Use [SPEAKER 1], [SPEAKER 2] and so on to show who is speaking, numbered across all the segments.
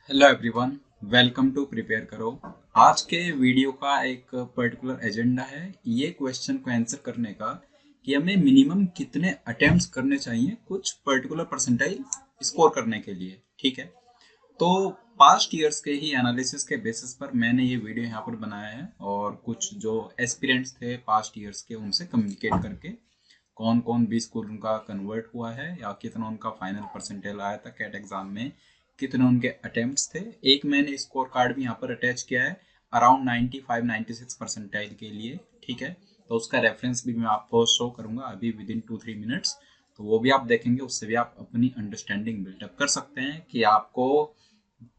[SPEAKER 1] Hello everyone, welcome to prepare करो। आज के वीडियो का एक पर्टिकुलर एजेंडा है ये क्वेश्चन को आंसर करने का कि हमें मिनिमम कितने अटेम्प्ट्स करने चाहिए कुछ पर्टिकुलर परसेंटाइल स्कोर करने के लिए। ठीक है, तो पास्ट ईयर्स के ही एनालिसिस के बेसिस पर मैंने ये वीडियो यहाँ पर बनाया है और कुछ जो एस्पिरेंट्स थे पास्ट ईयर्स के उनसे कम्युनिकेट करके कौन कौन बी स्कूल उनका कन्वर्ट हुआ है या कितना उनका फाइनल परसेंटेज आया था कैट एग्जाम में, कितने उनके अटेम्प्ट्स थे। एक मैंने स्कोर कार्ड भी यहाँ पर अटैच किया है अराउंड 95-96 परसेंटाइल के लिए। ठीक है, तो उसका रेफरेंस भी मैं आपको शो करूंगा अभी विद इन 2-3 मिनट्स। तो वो भी आप देखेंगे, उससे भी आप अपनी अंडरस्टैंडिंग बिल्डअप कर सकते हैं कि आपको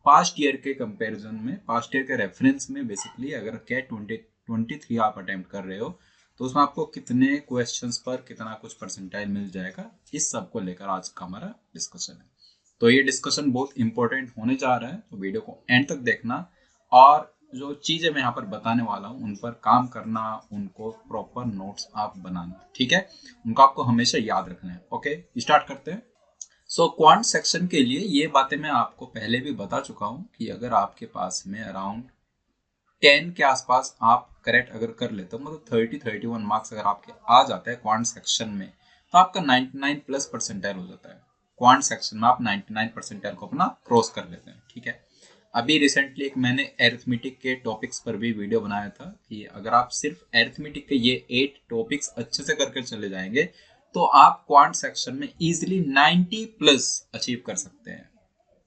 [SPEAKER 1] पास्ट ईयर के कंपैरिजन में, पास्ट ईयर के रेफरेंस में बेसिकली अगर कैट 2023 आप अटेम्प्ट कर रहे हो तो उसमें आपको कितने क्वेश्चंस पर कितना कुछ परसेंटाइल मिल जाएगा। इस सब को लेकर आज का हमारा डिस्कशन है। तो ये डिस्कशन बहुत इंपॉर्टेंट होने जा रहा है, तो वीडियो को एंड तक देखना और जो चीजें मैं यहाँ पर बताने वाला हूँ उन पर काम करना, उनको प्रॉपर नोट्स आप बनाना। ठीक है, उनको आपको हमेशा याद रखना है। ओके, स्टार्ट करते हैं। सो क्वांट सेक्शन के लिए ये बातें मैं आपको पहले भी बता चुका हूँ कि अगर आपके पास में अराउंड 10 के आसपास आप करेक्ट अगर कर लेते हो, मतलब 30-31 मार्क्स अगर आपके आ जाता है क्वांट सेक्शन में, तो आपका 99 प्लस परसेंटाइल हो जाता है। क्वांट सेक्शन में आप 99 परसेंटाइल को अपना क्रॉस कर लेते हैं। ठीक है, अभी रिसेंटली एक मैंने एरिथमेटिक के टॉपिक्स पर भी वीडियो बनाया था कि अगर आप सिर्फ एरिथमेटिक के ये 8 टॉपिक्स अच्छे से करके चले जाएंगे तो आप क्वांट सेक्शन में इजिली 90 प्लस अचीव कर सकते हैं।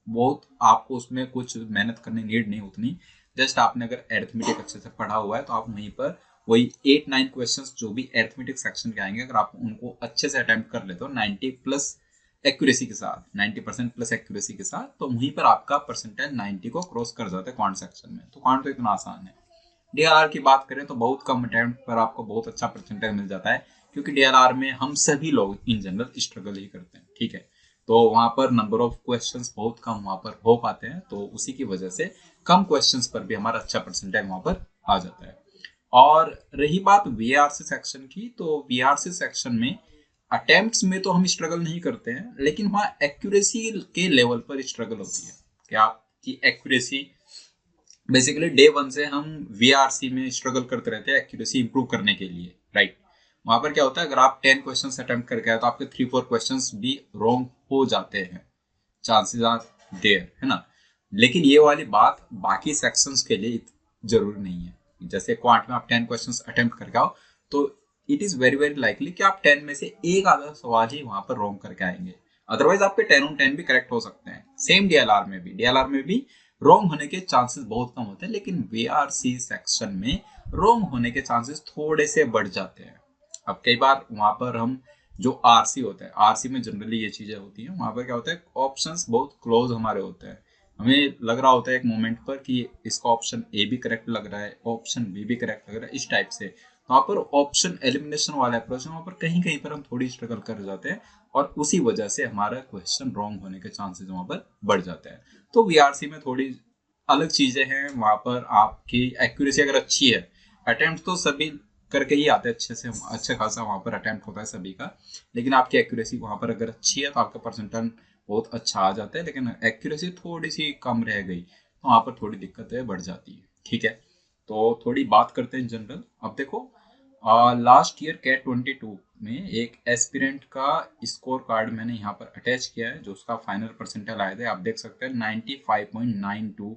[SPEAKER 1] बहुत आपको उसमें कुछ मेहनत करने नीड नहीं उतनी, जस्ट आपने अगर एरिथमेटिक अच्छे से पढ़ा हुआ है तो आप वहीं पर वही 8-9 क्वेश्चंस जो भी एरिथमेटिक सेक्शन के आएंगे, अगर आप उनको अच्छे से अटेम्प्ट कर लेते हो 90 प्लस एक्यूरेसी के साथ, 90% प्लस एक्यूरेसी के साथ, तो वहीं पर आपका परसेंटेज 90 को क्रॉस कर जाता है क्वांट सेक्शन में। तो क्वांट तो इतना आसान है। डीआरआर की बात करें तो बहुत कम अटेम्प्ट पर आपको बहुत अच्छा परसेंटेज मिल जाता है, क्योंकि डीआरआर में हम सभी लोग इन जनरल स्ट्रगल ही करते हैं। ठीक है, तो वहां पर नंबर ऑफ क्वेश्चंस बहुत कम वहां पर हो पाते हैं, तो उसी की वजह से कम क्वेश्चंस पर भी हमारा अच्छा परसेंटेज वहां पर आ जाता है। और रही बात वीआरसी सेक्शन की, तो वीआरसी सेक्शन में अटेम्प्ट्स में तो हम स्ट्रगल नहीं करते हैं, लेकिन वहां एक्यूरेसी के लेवल पर स्ट्रगल होती है कि आपकी एक्यूरेसी, बेसिकली डे वन से हम वीआरसी में स्ट्रगल करते रहते हैं एक्यूरेसी इंप्रूव करने के लिए। राइट, वहां पर क्या होता है, अगर आप 10 क्वेश्चन अटेम्प्ट करके आए तो आपके 3-4 क्वेश्चन भी रॉन्ग हो जाते हैं, चांसेस आर देयर, है ना। लेकिन ये वाली बात बाकी सेक्शंस के लिए जरूरी नहीं है। जैसे क्वांट में आप 10 क्वेश्चंस अटेम्प्ट करके आओ तो it is very very likely कि आप 10 में से एक आधा सवाल ही वहां पर रॉन्ग करके आएंगे, अदरवाइज आपके 10 on 10 भी करेक्ट हो सकते हैं। सेम डीएलआर में भी रॉन्ग होने के चांसेस बहुत कम होते हैं, लेकिन वीआरसी सेक्शन में रॉन्ग होने के चांसेस थोड़े से बढ़ जाते हैं। अब कई बार वहां पर हम जो आरसी होता है, आरसी में जनरली ये चीजें होती हैं, वहां पर क्या होता है ऑप्शंस बहुत क्लोज हमारे होते हैं, हमें लग रहा होता है एक मोमेंट पर कि इसका ऑप्शन ए भी करेक्ट लग रहा है, ऑप्शन बी भी करेक्ट लग रहा है, इस टाइप से वहां पर ऑप्शन एलिमिनेशन वाला अप्रोच है, वहां पर कहीं कहीं पर हम थोड़ी स्ट्रगल कर जाते हैं और उसी वजह से हमारा क्वेश्चन रॉन्ग होने के चांसेस वहां पर बढ़ जाते हैं। तो वीआरसी में थोड़ी अलग चीजें हैं, वहां पर आपकी एक्यूरेसी अगर अच्छी है, अटेम्प्ट तो सभी करके ही आते हैं अच्छे से, अच्छा खासा वहां पर अटेम्प्ट होता है सभी का, लेकिन आपकी एक्यूरेसी वहां पर अगर अच्छी है तो आपका परसेंटेज बहुत अच्छा आ जाता है। लेकिन एक्यूरेसी थोड़ी सी कम रह गई तो वहां पर थोड़ी दिक्कतें बढ़ जाती है। ठीक है, तो थोड़ी बात करते हैं जनरल। अब देखो, लास्ट ईयर कैट 22 में एक एस्पिरेंट का स्कोर कार्ड मैंने यहाँ पर अटैच किया है, जो उसका फाइनल परसेंटाइल आया था, आप देख सकते हैं 95.92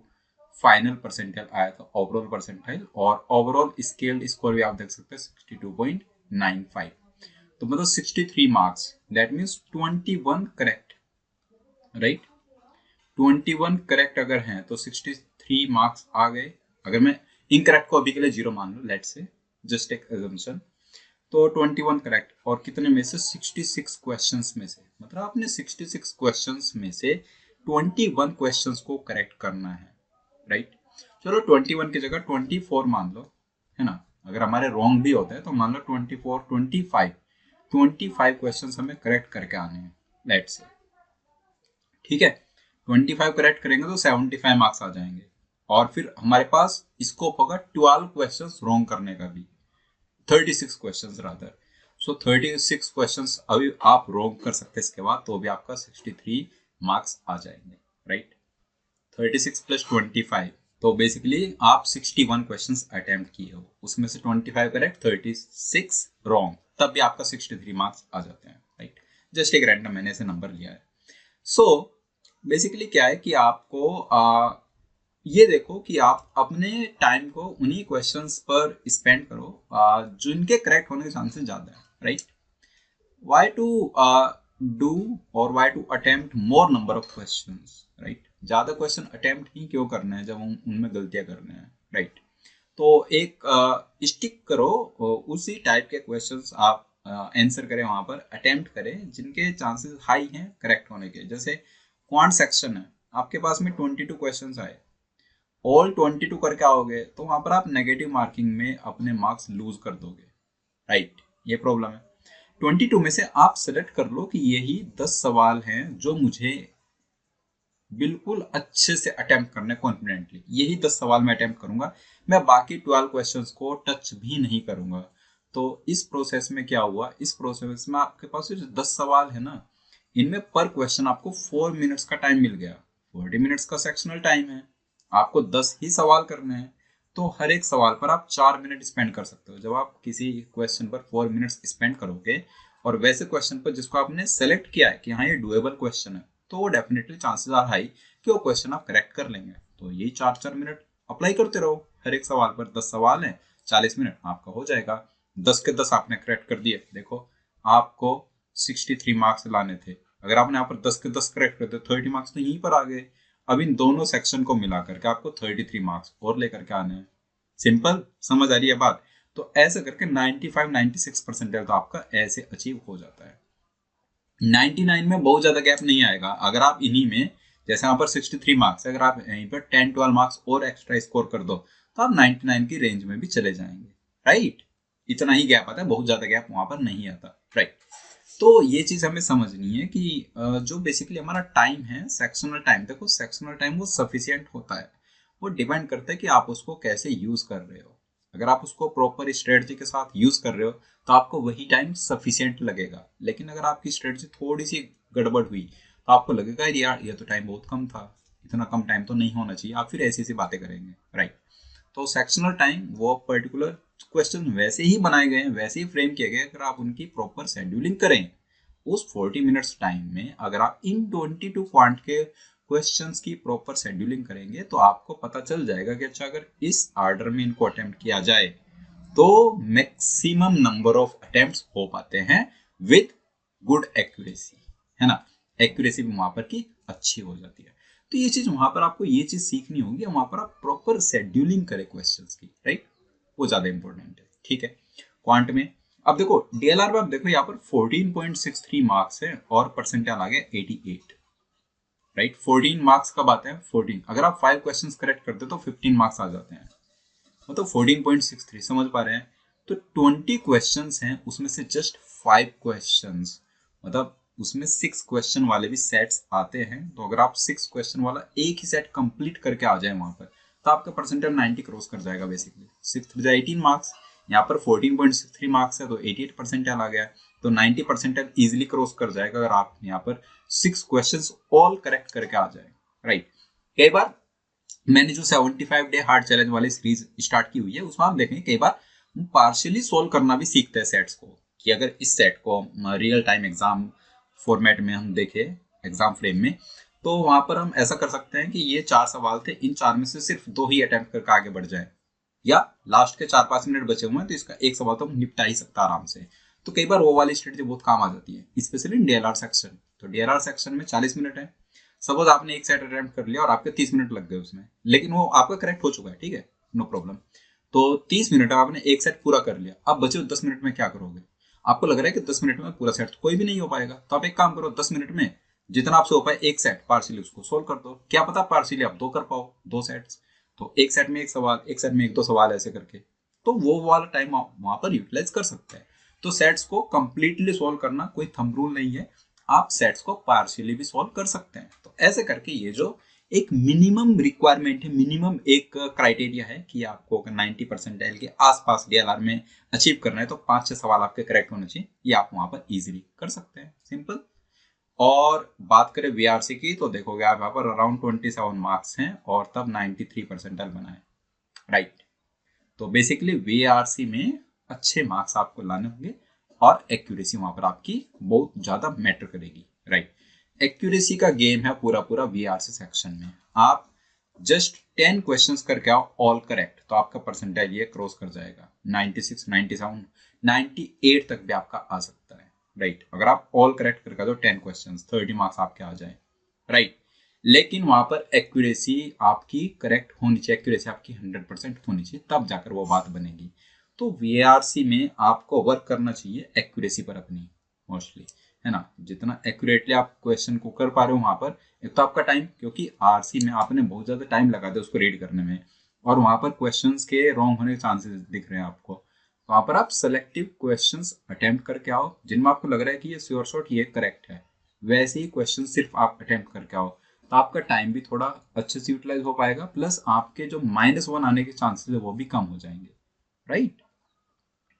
[SPEAKER 1] फाइनल परसेंटाइल आया था ओवरऑल परसेंटाइल, और ओवरऑल स्केल्ड स्कोर भी आप देख सकते हैं 62.95। तो मतलब 63 marks, that means 21 correct. Right, 21 correct अगर हैं तो 63 मार्क्स आ गए। अगर मैं इनकरेक्ट को अभी के लिए 0 मान लूं, लेट्स से जस्ट एक अजम्पशन, तो 21 करेक्ट और कितने में से 66 क्वेश्चंस में से, मतलब आपने 66 क्वेश्चंस में से 21 क्वेश्चंस को करेक्ट करना है। राइट, चलो 21 की जगह 24 मान लो, है ना। अगर हमारे रॉन्ग भी होता है तो मान लो 24, 25 क्वेश्चंस हमें करेक्ट करके आने हैं, लेट्स से। ठीक है, 25 करेक्ट करेंगे तो 75 मार्क्स आ जाएंगे, और फिर हमारे पास स्कोप होगा 12 क्वेश्चंस रॉन्ग करने का भी, 36 क्वेश्चंस रादर। सो 36 क्वेश्चंस अभी आप रॉन्ग कर सकते हैं इसके बाद, तो भी आपका 63 मार्क्स आ जाएंगे। राइट, 36 प्लस 25, तो बेसिकली आप 61 क्वेश्चंस अटेम्प्ट किए हो, उसमें से 25 करेक्ट, 36 रॉन्ग, तब भी आपका 63 मार्क्स आ जाते हैं, राइट। जस्ट एक रैंडम मैंने ऐसे नंबर लिया है। सो बेसिकली क्या है कि आपको ये देखो कि आप अपने टाइम को उन्हीं क्वेश्चंस पर स्पेंड करो जिनके करेक्ट होने के चांसेस ज्यादा है, right. why to do or why to attempt more number of questions, right? ज्यादा क्वेश्चन अटेम्प्ट ही क्यों करना है जब हम उनमें गलतियां करना है, राइट। तो एक स्टिक करो, उसी टाइप के क्वेश्चंस आप आंसर करें, वहां पर अटेम्प्ट करें जिनके चांसेस हाई हैं करेक्ट होने के। जैसे क्वांट सेक्शन है, आपके पास में 22 क्वेश्चंस आए, ऑल 22 करके आओगे तो वहां पर आप नेगेटिव मार्किंग में अपने मार्क्स लूज कर दोगे, राइट। ये प्रॉब्लम है। 22 में से आप सेलेक्ट कर लो कि यही 10 सवाल हैं जो मुझे बिल्कुल अच्छे से अटेम्प्ट करने कॉन्फिडेंटली, यही 10 सवाल मैं अटेम्प्ट करूंगा, मैं बाकी 12 क्वेश्चंस को टच भी नहीं करूंगा। तो इस प्रोसेस में क्या हुआ, इस प्रोसेस में आपके पास जो 10 सवाल है ना, इनमें पर क्वेश्चन आपको 4 मिनट्स का टाइम मिल गया। 40 मिनट्स का सेक्शनल टाइम है, आपको 10 ही सवाल करने हैं, तो हर एक सवाल पर आप 4 मिनट स्पेंड कर सकते हो। जब आप किसी क्वेश्चन पर 4 मिनट्स स्पेंड करोगे और वैसे क्वेश्चन पर जिसको आपने सेलेक्ट किया है कि हाँ ये डुएबल क्वेश्चन है, तो वो डेफिनेटली चांसेस आर हाई कि वो क्वेश्चन आप करेक्ट कर लेंगे। तो यही 4-4 मिनट अप्लाई करते रहो हर एक सवाल पर। 10 सवाल है, 40 मिनट आपका हो जाएगा। 10 के 10 आपने करेक्ट कर दिए, देखो आपको 63 मार्क्स लाने थे, अगर आपने यहाँ पर 10 के 10 करेक्ट कर दिए 30 मार्क्स तो यहीं पर आ गए। अब इन दोनों सेक्शन को मिला करके आपको 33 मार्क्स और लेकर के आने हैं। सिंपल, समझ आ रही है बात। तो ऐसे करके 95-96 परसेंटाइल तो आपका ऐसे अचीव हो जाता है। 99 में बहुत ज्यादा गैप नहीं आएगा अगर आप इन्हीं में, जैसे यहाँ पर 63 मार्क्स, अगर आप यहीं पर 10-12 मार्क्स और एक्स्ट्रा स्कोर कर दो तो आप 99 की रेंज में भी चले जाएंगे, राइट। इतना ही गैप आता है, बहुत ज्यादा गैप वहां पर नहीं आता, राइट। तो ये चीज हमें समझनी है कि जो बेसिकली हमारा टाइम है, सेक्शनल टाइम, देखो सेक्शनल टाइम वो सफिशियंट होता है, वो डिपेंड करता है कि आप उसको कैसे यूज कर रहे हो। अगर आप उसको प्रॉपर स्ट्रेटजी के साथ यूज कर रहे हो तो आपको वही टाइम सफिशियंट लगेगा। लेकिन अगर आपकी स्ट्रेटजी थोड़ी सी गड़बड़ हुई तो आपको लगेगा यार ये तो टाइम बहुत कम था, इतना कम टाइम तो नहीं होना चाहिए, आप फिर ऐसी ऐसी बातें करेंगे, राइट। तो सेक्शनल टाइम वो पर्टिकुलर क्वेश्चन वैसे ही बनाए गए हैं, वैसे ही फ्रेम किए गए, अगर आप उनकी प्रॉपर शेड्यूलिंग करें उस 40 मिनट्स टाइम में, अगर आप इन 22 क्वांट के क्वेश्चंस की प्रॉपर शेड्यूलिंग करेंगे तो आपको पता चल जाएगा कि अच्छा अगर इस ऑर्डर में इनको अटेम्प्ट किया जाए तो मैक्सिमम नंबर ऑफ अटेम्प्ट्स हो पाते हैं विद गुड एक्यूरेसी, है ना। एक्यूरेसी भी वहां पर की अच्छी हो जाती है। तो ये चीज वहां पर आपको ये चीज सीखनी होगी, वहां पर आप प्रॉपर शेड्यूलिंग करें क्वेश्चंस की, राइट। वो ज्यादा इंपॉर्टेंट है, ठीक है। क्वांट में अब देखो डीएलआर में, अब देखो यहाँ पर 14.63 मार्क्स है और परसेंटाइल आ गया 88, राइट। 14 मार्क्स कब आते हैं, 14 अगर आप 5 क्वेश्चंस करेक्ट करते तो 15 मार्क्स आ जाते हैं, मतलब 14.63, समझ पा रहे हैं। तो 20 क्वेश्चंस हैं, उसमें से जस्ट 5 क्वेश्चंस, मतलब उसमें 6 क्वेश्चन वाले भी सेट्स आते हैं। तो अगर आप 6 क्वेश्चन वाला एक ही सेट कंप्लीट करके आ जाए वहां पर तो आपका परसेंटाइल 90 क्रॉस कर जाएगा बेसिकली। 6 18 मार्क्स, यहाँ पर 14.63 मार्क्स है तो 88 परसेंटाइल आ गया, तो 90 परसेंटाइल इजिली क्रॉस कर जाएगा अगर आप यहाँ पर 6 क्वेश्चंस ऑल करेक्ट करके आ जाए, राइट। कई बार मैंने जो 75 डे हार्ड चैलेंज वाली सीरीज स्टार्ट की हुई है उसमें आप देखेंगे कई बार हम पार्शियली सोल्व करना भी सीखते हैं सेट्स को, कि अगर इस सेट को रियल टाइम एग्जाम फॉर्मेट में हम देखें एग्जाम फ्रेम में, तो वहां पर हम ऐसा कर सकते हैं कि ये 4 सवाल थे, इन 4 में से सिर्फ 2 ही अटेम्प्ट करके आगे बढ़ जाए, या लास्ट के 4-5 मिनट बचे हुए हैं तो इसका एक सवाल तो हम निपटा ही सकता आराम से। तो कई बार वो वाली स्ट्रेटजी बहुत काम आ जाती है, स्पेशली डीएलआर सेक्शन। तो डीएलआर सेक्शन में 40 मिनट है, सपोज आपने एक सेट अटेम्प्ट कर लिया और आपके 30 मिनट लग गए उसमें, लेकिन वो आपका करेक्ट हो चुका है, ठीक है, नो प्रॉब्लम। तो 30 मिनट आपने एक सेट पूरा कर लिया, अब बचे 10 मिनट में क्या करोगे। आपको लग रहा है कि 10 मिनट में पूरा सेट तो कोई भी नहीं हो पाएगा, तो आप एक काम करो, 10 मिनट में जितना आपसे हो पाए एक सेट पार्शियली उसको सोल्व कर दो। क्या पता पार्शियली आप 2 कर पाओ, 2 सेट्स, तो एक सेट में एक सवाल, एक सेट में 1-2 सवाल ऐसे करके, तो वो वाला टाइम आप वहां पर यूटिलाइज कर सकते हैं। तो सेट्स को कंप्लीटली सोल्व करना कोई थंब रूल नहीं है, आप सेट्स को पार्शियली भी सॉल्व कर सकते हैं। तो ऐसे करके ये जो एक मिनिमम रिक्वायरमेंट है, मिनिमम एक क्राइटेरिया है कि आपको अगर 90 परसेंटाइल के आसपास डीएलआर में अचीव करना है तो 5-6 सवाल आपके करेक्ट होने चाहिए, ये आप वहां पर इजीली कर सकते हैं, सिंपल। और बात करें वीआरसी की तो देखोगे आप यहाँ पर अराउंड 27 मार्क्स हैं और तब 93 परसेंटाइल बनाए, राइट। तो बेसिकली वीआरसी में अच्छे मार्क्स आपको लाने होंगे और एक्यूरेसी वहां पर आपकी बहुत ज्यादा मैटर करेगी, राइट। एक्यूरेसी का गेम है पूरा पूरा वीआरसी सेक्शन में। आप जस्ट 10 क्वेश्चंस करके आओ ऑल करेक्ट तो आपका परसेंटाइल ये क्रॉस कर जाएगा 96, 97, 98 तक भी आपका आ सकता है, राइट। अगर आप ऑल करेक्ट करके दो 10 क्वेश्चंस 30 मार्क्स आपके आ जाए, राइट। लेकिन वहां पर एक्यूरेसी आपकी करेक्ट होनी चाहिए, एक्यूरेसी आपकी 100% होनी चाहिए, तब जाकर वो बात बनेगी। तो वीआरसी में आपको वर्क करना चाहिए एक्यूरेसी पर अपनी, मोस्टली, है ना। जितना एक्यूरेटली आप क्वेश्चन को कर पा रहे हो वहां पर, एक तो आपका टाइम, क्योंकि आरसी में आपने बहुत ज्यादा टाइम लगा दिया उसको रीड करने में, और वहां पर क्वेश्चंस के रॉन्ग होने के चांसेस दिख रहे हैं आपको। तो वहां पर आप सेलेक्टिव क्वेश्चंस अटेम्प्ट करके आओ जिनमें आपको लग रहा है कि ये श्योर शॉट ये करेक्ट है, वैसे ही क्वेश्चन सिर्फ आप अटेम्प्ट करके आओ, तो आपका टाइम भी थोड़ा अच्छे से यूटिलाइज हो पाएगा, प्लस आपके जो -1 आने के चांसेस है वो भी कम हो जाएंगे, राइट।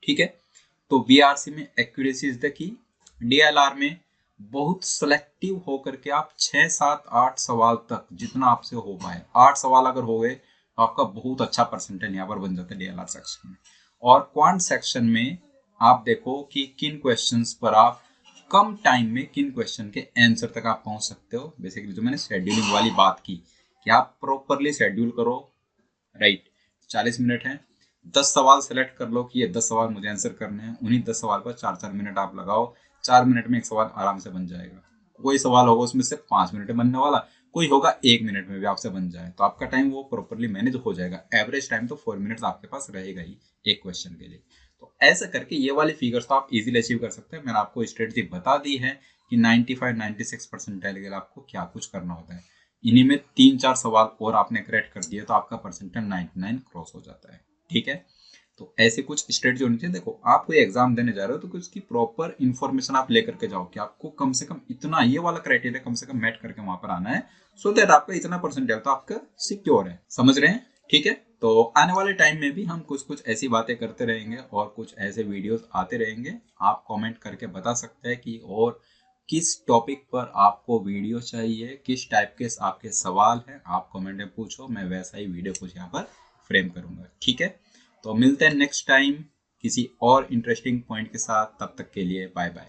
[SPEAKER 1] ठीक है। तो वीआरसी में accuracy is the key. DLR में बहुत सेलेक्टिव होकर के आप 6, 7, 8 सवाल तक जितना आपसे हो पाए, 8 सवाल अगर हो गए तो आपका बहुत अच्छा परसेंटेज यहाँ पर बन जाता है डीएलआर सेक्शन में। और क्वांट सेक्शन में आप देखो कि किन क्वेश्चंस पर आप कम टाइम में किन क्वेश्चन के आंसर तक आप पहुंच सकते हो। बेसिकली जो मैंने शेड्यूलिंग वाली बात की कि आप प्रॉपरली शेड्यूल करो, राइट। 40 मिनट है, 10 सवाल सेलेक्ट कर लो कि ये 10 सवाल मुझे आंसर करने हैं, उन्हीं 10 सवाल पर 4-4 मिनट आप लगाओ, 4 मिनट में एक सवाल आराम से बन जाएगा। कोई सवाल होगा उसमें से 5 मिनट में बनने वाला, कोई होगा 1 मिनट में भी आपसे बन जाए, तो आपका टाइम वो प्रॉपरली मैनेज हो जाएगा। एवरेज टाइम तो 4 मिनट्स आपके पास रहेगा ही एक क्वेश्चन के लिए। तो ऐसा करके ये वाली फिगर्स तो आप इजीली अचीव कर सकते हैं। मैंने आपको स्ट्रेटजी बता दी है कि 95, 96 परसेंटाइल के लिए आपको क्या कुछ करना होता है। इन्हीं में 3-4 सवाल और आपने करेक्ट कर दिए तो आपका परसेंटाइल 99 क्रॉस हो जाता है, ठीक है। तो ऐसे कुछ स्ट्रेटजी होनी चाहिए। देखो आप कोई एग्जाम देने जा रहे हो तो उसकी प्रॉपर इन्फॉर्मेशन आप लेकर के जाओ कि आपको कम से कम इतना ये वाला क्राइटेरिया कम से कम मैट करके वहां पर आना है, सो दैट आपका इतना परसेंटाइल तो आपका सिक्योर है, समझ रहे हैं, ठीक है। तो आने वाले टाइम में भी हम कुछ कुछ ऐसी बातें करते रहेंगे और कुछ ऐसे वीडियोस आते रहेंगे। आप कमेंट करके बता सकते हैं कि और किस टॉपिक पर आपको वीडियो चाहिए, किस टाइप के आपके सवाल हैं, आप कमेंट में पूछो, मैं वैसा ही वीडियो कुछ यहाँ पर फ्रेम करूंगा, ठीक है। तो मिलते हैं नेक्स्ट टाइम किसी और इंटरेस्टिंग पॉइंट के साथ, तब तक के लिए बाय बाय।